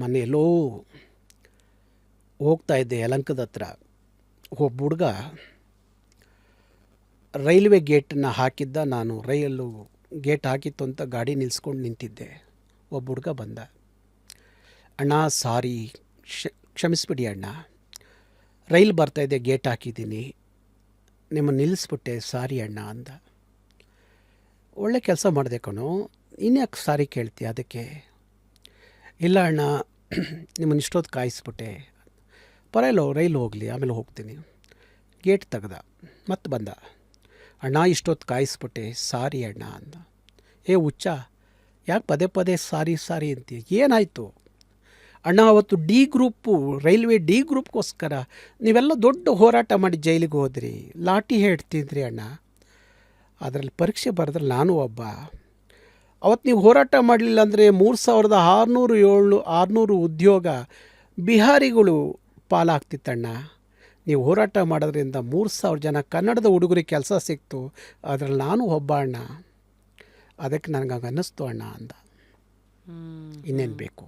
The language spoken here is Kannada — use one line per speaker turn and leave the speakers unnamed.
ಮೊನ್ನೆ ಎಲ್ಲೋ ಹೋಗ್ತಾ ಇದ್ದೆ ಯಲಹಂಕದ ಹತ್ರ. ಒಬ್ಬ ಹುಡುಗ ರೈಲ್ವೆ ಗೇಟನ್ನು ಹಾಕಿದ್ದ. ನಾನು ರೈಲು ಗೇಟ್ ಹಾಕಿತ್ತು ಅಂತ ಗಾಡಿ ನಿಲ್ಲಿಸ್ಕೊಂಡು ನಿಂತಿದ್ದೆ. ಒಬ್ಬ ಹುಡುಗ ಬಂದ. ಅಣ್ಣ ಸಾರಿ, ಕ್ಷಮಿಸ್ಬಿಡಿ ಅಣ್ಣ, ರೈಲ್ ಬರ್ತಾಯಿದ್ದೆ, ಗೇಟ್ ಹಾಕಿದ್ದೀನಿ, ನಿಮ್ಮನ್ನು ನಿಲ್ಲಿಸ್ಬಿಟ್ಟೆ, ಸಾರಿ ಅಣ್ಣ ಅಂದ. ಒಳ್ಳೆ ಕೆಲಸ ಮಾಡಿದೆ ಕಣೋ, ಇನ್ಯಾಕೆ ಸಾರಿ ಕೇಳ್ತೀಯ ಅದಕ್ಕೆ? ಇಲ್ಲ ಅಣ್ಣ, ನಿಮ್ಮನ್ನು ಇಷ್ಟೊತ್ತು ಕಾಯಿಸ್ಬಿಟ್ಟೆ, ಪರವಾಗಿಲ್ಲ ರೈಲು ಹೋಗಲಿ ಆಮೇಲೆ ಹೋಗ್ತೀನಿ. ಗೇಟ್ ತೆಗ್ದ, ಮತ್ತೆ ಬಂದ. ಅಣ್ಣ ಇಷ್ಟೊತ್ತು ಕಾಯಿಸ್ಬಿಟ್ಟೆ, ಸಾರಿ ಅಣ್ಣ ಅಂದ. ಹುಚ್ಚ, ಯಾಕೆ ಪದೇ ಪದೇ ಸಾರಿ ಸಾರಿ ಅಂತೀಯ, ಏನಾಯಿತು? ಅಣ್ಣ ಅವತ್ತು ಡಿ ಗ್ರೂಪು, ರೈಲ್ವೆ ಡಿ ಗ್ರೂಪ್ಗೋಸ್ಕರ ನೀವೆಲ್ಲ ದೊಡ್ಡ ಹೋರಾಟ ಮಾಡಿ ಜೈಲಿಗೆ ಹೋದ್ರಿ, ಲಾಠಿ ಹೇಳ್ತಿದ್ರಿ ಅಣ್ಣ. ಅದರಲ್ಲಿ ಪರೀಕ್ಷೆ ಬರೆದ್ರೆ ನಾನು ಒಬ್ಬ. ಅವತ್ತು ನೀವು ಹೋರಾಟ ಮಾಡಲಿಲ್ಲ ಅಂದರೆ 3600 ಉದ್ಯೋಗ ಬಿಹಾರಿಗಳು ಪಾಲಾಗ್ತಿತ್ತಣ್ಣ. ನೀವು ಹೋರಾಟ ಮಾಡೋದ್ರಿಂದ 3000 ಜನ ಕನ್ನಡದ ಹುಡುಗರಿಗೆ ಕೆಲಸ ಸಿಕ್ತು, ಅದರಲ್ಲಿ ನಾನು ಒಬ್ಬ ಅಣ್ಣ. ಅದಕ್ಕೆ ನನಗೆ ಅನ್ನಿಸ್ತು ಅಣ್ಣ ಅಂದ. ಇನ್ನೇನು ಬೇಕು?